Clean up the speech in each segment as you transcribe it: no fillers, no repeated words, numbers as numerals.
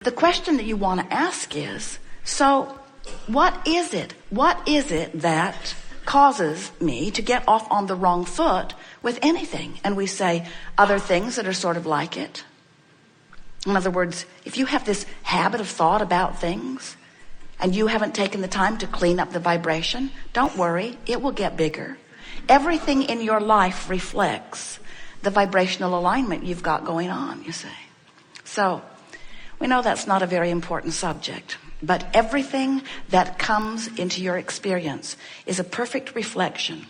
The question that you want to ask is, so what is it? What is it that causes me to get off on the wrong foot with anything? And we say other things that are sort of like it. In other words, if you have this habit of thought about things and you haven't taken the time to clean up the vibration, don't worry, it will get bigger. Everything in your life reflects the vibrational alignment you've got going on, you see. So we know that's not a very important subject, but everything that comes into your experience is a perfect reflection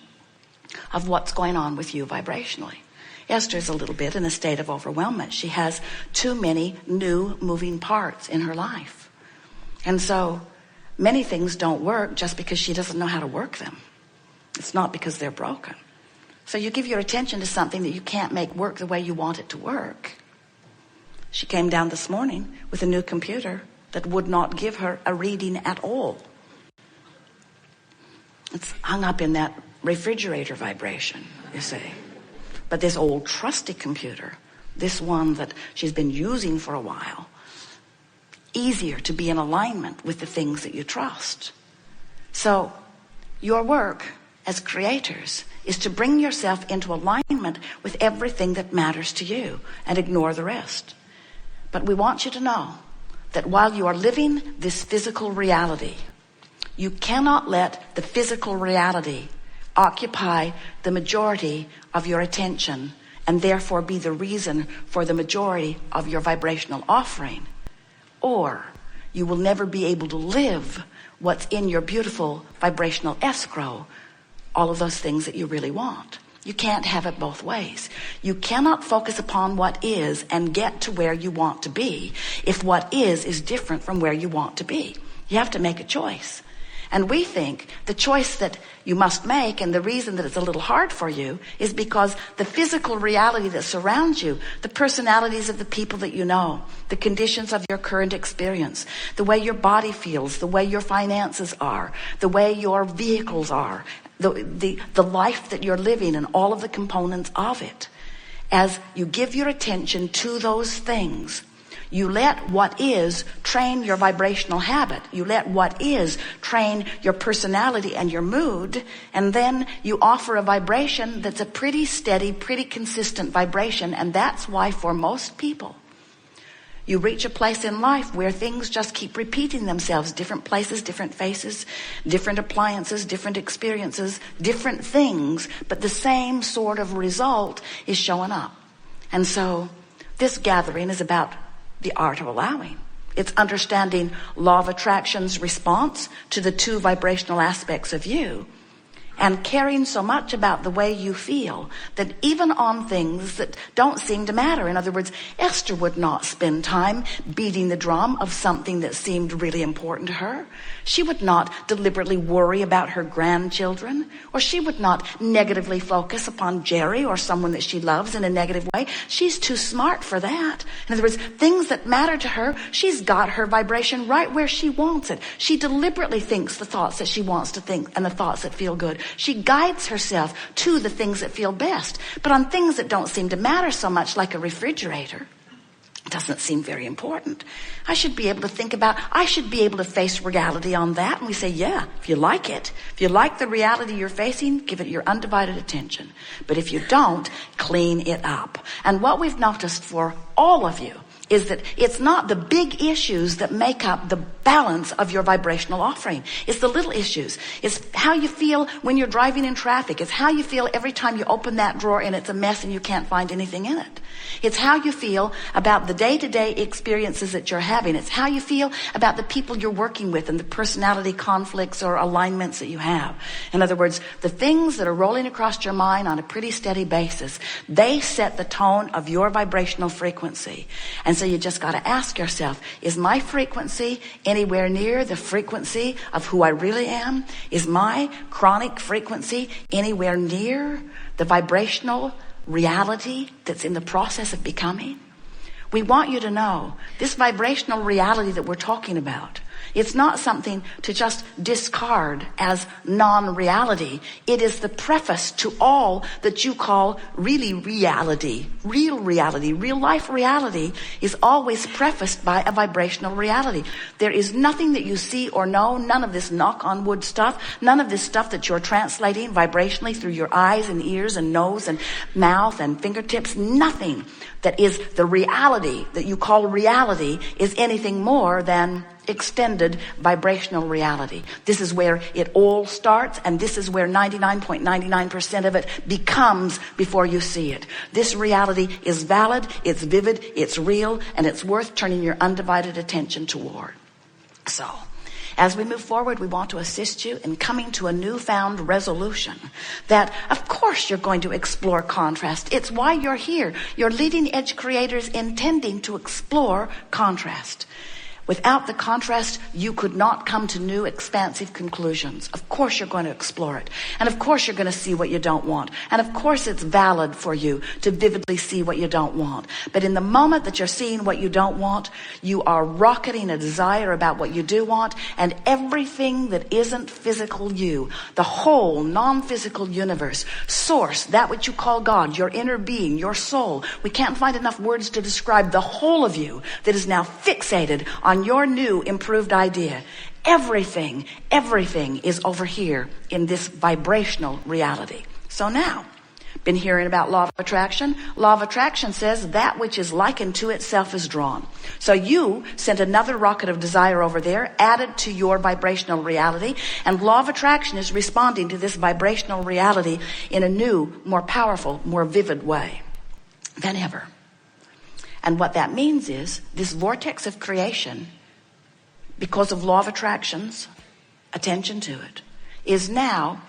of what's going on with you vibrationally. Esther's a little bit in a state of overwhelmment. She has too many new moving parts in her life. And so many things don't work just because she doesn't know how to work them. It's not because they're broken. So you give your attention to something that you can't make work the way you want it to work. She came down this morning with a new computer that would not give her a reading at all. It's hung up in that refrigerator vibration, you see. But this old trusty computer, this one that she's been using for a while, easier to be in alignment with the things that you trust. So your work as creators is to bring yourself into alignment with everything that matters to you and ignore the rest. But we want you to know that while you are living this physical reality, you cannot let the physical reality occupy the majority of your attention and therefore be the reason for the majority of your vibrational offering, or you will never be able to live what's in your beautiful vibrational escrow, all of those things that you really want. You can't have it both ways. You cannot focus upon what is and get to where you want to be if what is different from where you want to be. You have to make a choice. And we think the choice that you must make, and the reason that it's a little hard for you, is because the physical reality that surrounds you, the personalities of the people that you know, the conditions of your current experience, the way your body feels, the way your finances are, the way your vehicles are, the life that you're living and all of the components of it. As you give your attention to those things, you let what is train your vibrational habit. You let what is train your personality and your mood. And then you offer a vibration that's a pretty steady, pretty consistent vibration. And that's why for most people, you reach a place in life where things just keep repeating themselves. Different places, different faces, different appliances, different experiences, different things. But the same sort of result is showing up. And so this gathering is about the art of allowing. It's understanding law of attraction's response to the two vibrational aspects of you, and caring so much about the way you feel that even on things that don't seem to matter. In other words, Esther would not spend time beating the drum of something that seemed really important to her. She would not deliberately worry about her grandchildren, or she would not negatively focus upon Jerry or someone that she loves in a negative way. She's too smart for that. In other words, things that matter to her, she's got her vibration right where she wants it. She deliberately thinks the thoughts that she wants to think and the thoughts that feel good. She guides herself to the things that feel best. But on things that don't seem to matter so much, like a refrigerator, it doesn't seem very important. I should be able to think about, I should be able to face reality on that. And we say, yeah, if you like it, if you like the reality you're facing, give it your undivided attention. But if you don't, clean it up. And what we've noticed for all of you is that it's not the big issues that make up the balance of your vibrational offering. It's the little issues. It's how you feel when you're driving in traffic. It's how you feel every time you open that drawer and it's a mess and you can't find anything in it. It's how you feel about the day-to-day experiences that you're having. It's how you feel about the people you're working with and the personality conflicts or alignments that you have. In other words, the things that are rolling across your mind on a pretty steady basis, they set the tone of your vibrational frequency. And so you just got to ask yourself, is my frequency anywhere near the frequency of who I really am? Is my chronic frequency anywhere near the vibrational reality that's in the process of becoming? We want you to know this vibrational reality that we're talking about, It's not something to just discard as non-reality. It is the preface to all that you call really reality. Real reality, real life reality is always prefaced by a vibrational reality. There is nothing that you see or know, none of this knock on wood stuff, none of this stuff that you're translating vibrationally through your eyes and ears and nose and mouth and fingertips. Nothing that is the reality that you call reality is anything more than extended vibrational reality. This is where it all starts, and this is where 99.99% of it becomes before you see it. This reality is valid, it's vivid, it's real, and it's worth turning your undivided attention toward. So, as we move forward, we want to assist you in coming to a newfound resolution that, of course, you're going to explore contrast. It's why you're here. You're leading edge creators intending to explore contrast. Without the contrast, you could not come to new expansive conclusions. Of course you're going to explore it. And of course you're going to see what you don't want. And of course it's valid for you to vividly see what you don't want. But in the moment that you're seeing what you don't want, you are rocketing a desire about what you do want, and everything that isn't physical you, the whole non-physical universe, source, that which you call God, your inner being, your soul. We can't find enough words to describe the whole of you that is now fixated on your new improved idea. Everything is over here in this vibrational reality. So now, been hearing about law of attraction? Law of attraction says that which is likened to itself is drawn. So you sent another rocket of desire over there, added to your vibrational reality, and law of attraction is responding to this vibrational reality in a new, more powerful, more vivid way than ever. And what that means is this vortex of creation, because of law of attraction's attention to it, is now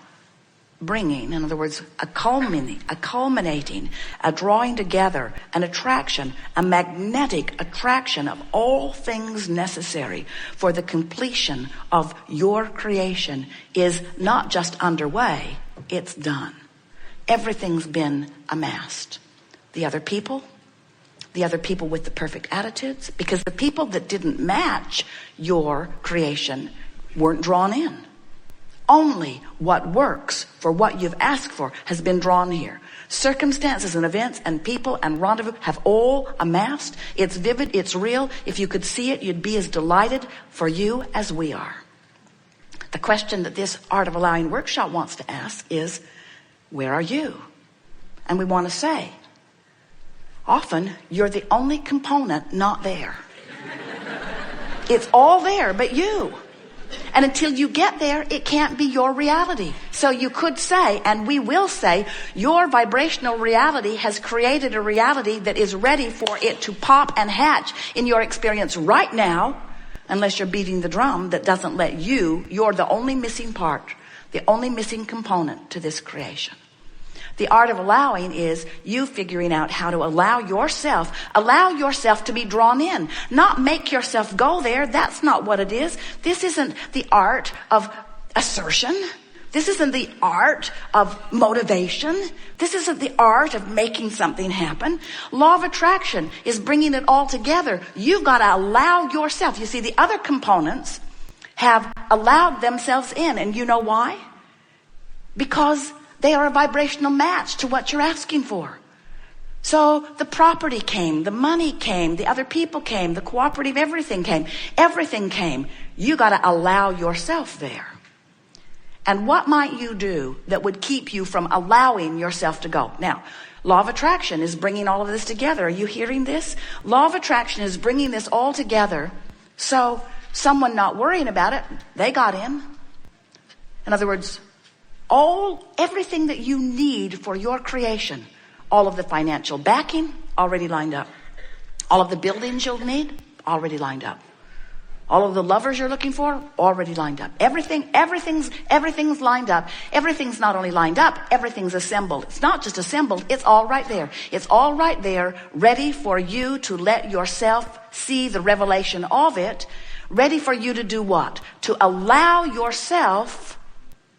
bringing, in other words, a culminating, a drawing together, an attraction, a magnetic attraction of all things necessary for the completion of your creation is not just underway, it's done. Everything's been amassed. The other people with the perfect attitudes, because the people that didn't match your creation weren't drawn in. Only what works for what you've asked for has been drawn here. Circumstances and events and people and rendezvous have all amassed. It's vivid, it's real. If you could see it, you'd be as delighted for you as we are. The question that this Art of Allowing workshop wants to ask is, where are you? And we want to say, often you're the only component not there. It's all there but you. And until you get there, it can't be your reality. So you could say, and we will say, your vibrational reality has created a reality that is ready for it to pop and hatch in your experience right now, unless you're beating the drum that doesn't let you're the only missing part, the only missing component to this creation. The art of allowing is you figuring out how to allow yourself to be drawn in, not make yourself go there. That's not what it is. This isn't the art of assertion. This isn't the art of motivation. This isn't the art of making something happen. Law of attraction is bringing it all together. You've got to allow yourself. You see, the other components have allowed themselves in, and you know why? Because they are a vibrational match to what you're asking for. So the property came, the money came, the other people came, the cooperative everything came. Everything came. You got to allow yourself there. And what might you do that would keep you from allowing yourself to go? Now, law of attraction is bringing all of this together. Are you hearing this? Law of attraction is bringing this all together. So someone not worrying about it, they got in. In other words, everything that you need for your creation, all of the financial backing already lined up, all of the buildings you'll need already lined up, all of the lovers you're looking for already lined up. Everything's lined up. Everything's not only lined up, everything's assembled. It's not just assembled, it's all right there. It's all right there, ready for you to let yourself see the revelation of it, ready for you to do what? To allow yourself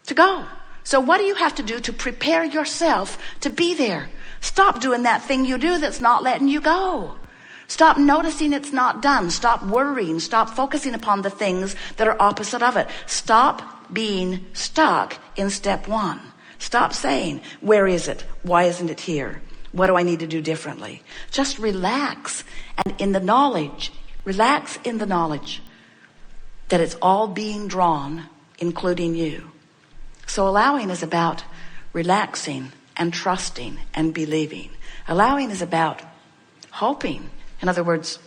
to go. So what do you have to do to prepare yourself to be there? Stop doing that thing you do that's not letting you go. Stop noticing it's not done. Stop worrying. Stop focusing upon the things that are opposite of it. Stop being stuck in step one. Stop saying, where is it? Why isn't it here? What do I need to do differently? Just relax. And in the knowledge, relax in the knowledge that it's all being drawn, including you. So allowing is about relaxing and trusting and believing. Allowing is about hoping. In other words,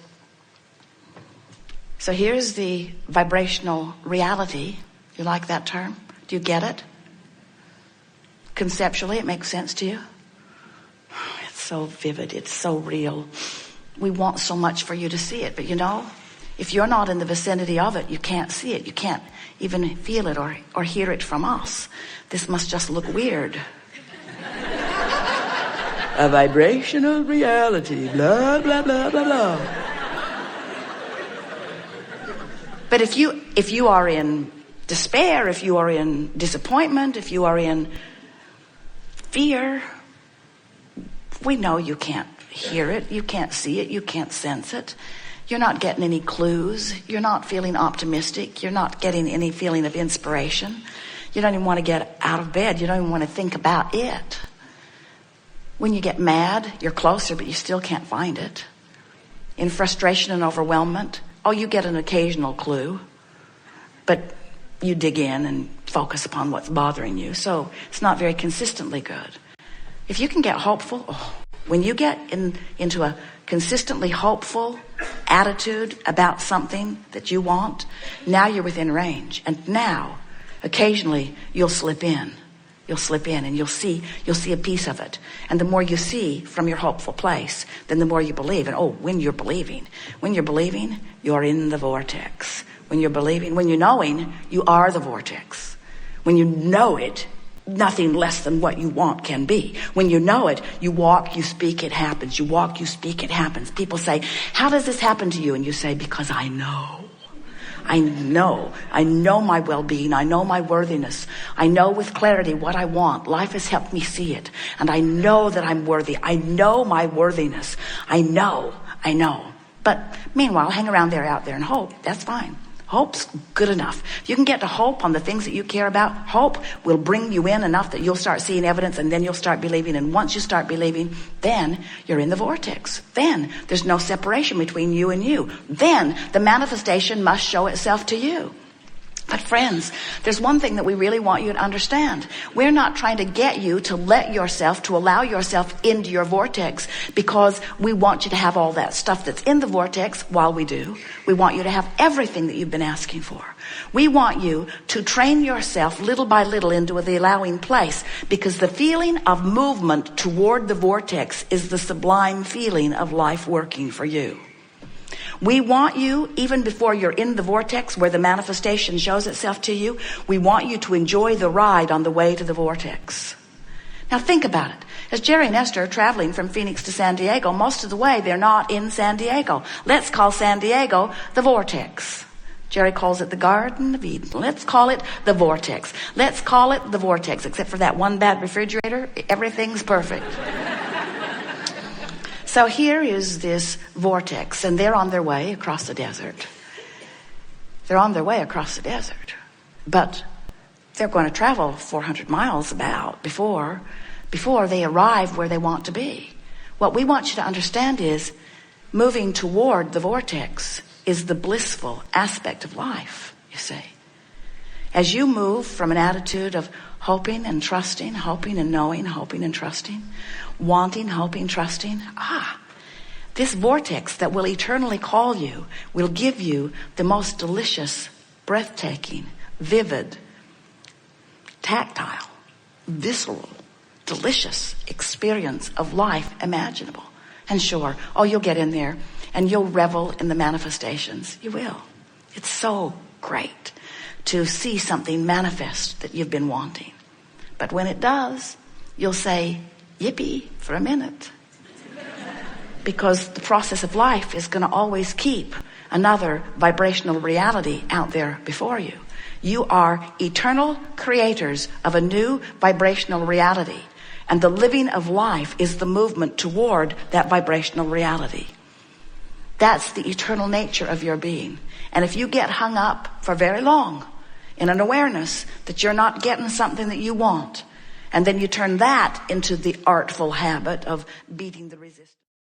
so here's the vibrational reality. You like that term? Do you get it? Conceptually, it makes sense to you? It's so vivid. It's so real. We want so much for you to see it. But you know, if you're not in the vicinity of it, you can't see it. You can't even feel it or hear it from us. This must just look weird. A vibrational reality, blah, blah, blah, blah, blah. But if you are in despair, if you are in disappointment, if you are in fear, we know you can't hear it, you can't see it, you can't sense it. You're not getting any clues. You're not feeling optimistic. You're not getting any feeling of inspiration. You don't even want to get out of bed. You don't even want to think about it. When you get mad, you're closer, but you still can't find it. In frustration and overwhelmment, you get an occasional clue, but you dig in and focus upon what's bothering you. So it's not very consistently good. If you can get hopeful, when you get into a consistently hopeful attitude about something that you want, now you're within range. And now, occasionally, you'll slip in. You'll slip in and you'll see a piece of it. And the more you see from your hopeful place, then the more you believe. And when you're believing, you're in the vortex. When you're believing, when you're knowing, you are the vortex. When you know it, nothing less than what you want can be. When you know it, you walk, you speak, it happens. You walk, you speak, it happens. People say, how does this happen to you? And you say, because I know. I know my well-being. I know my worthiness. I know with clarity what I want. Life has helped me see it. And I know that I'm worthy. I know my worthiness. I know. But meanwhile, hang around there, out there and hope. That's fine. Hope's good enough. If you can get to hope on the things that you care about, hope will bring you in enough that you'll start seeing evidence, and then you'll start believing. And once you start believing, then you're in the vortex. Then there's no separation between you and you. Then the manifestation must show itself to you. But friends, there's one thing that we really want you to understand. We're not trying to get you to to allow yourself into your vortex, because we want you to have all that stuff that's in the vortex. While we do, we want you to have everything that you've been asking for. We want you to train yourself little by little into the allowing place, because the feeling of movement toward the vortex is the sublime feeling of life working for you. We want you, even before you're in the vortex where the manifestation shows itself to you, we want you to enjoy the ride on the way to the vortex. Now think about it. As Jerry and Esther are traveling from Phoenix to San Diego, most of the way they're not in San Diego. Let's call San Diego the vortex. Jerry calls it the Garden of Eden. Let's call it the vortex. Let's call it the vortex. Except for that one bad refrigerator, everything's perfect. So here is this vortex, and they're on their way across the desert. They're on their way across the desert. But they're going to travel 400 miles about before they arrive where they want to be. What we want you to understand is moving toward the vortex is the blissful aspect of life, you see. As you move from an attitude of hoping and trusting, hoping and knowing, hoping and trusting, wanting, hoping, trusting, this vortex that will eternally call you will give you the most delicious, breathtaking, vivid, tactile, visceral, delicious experience of life imaginable. And sure, you'll get in there and you'll revel in the manifestations. You will. It's so great to see something manifest that you've been wanting. But when it does, you'll say, yippee, for a minute. Because the process of life is going to always keep another vibrational reality out there before you. You are eternal creators of a new vibrational reality. And the living of life is the movement toward that vibrational reality. That's the eternal nature of your being. And if you get hung up for very long in an awareness that you're not getting something that you want, and then you turn that into the artful habit of beating the resistance.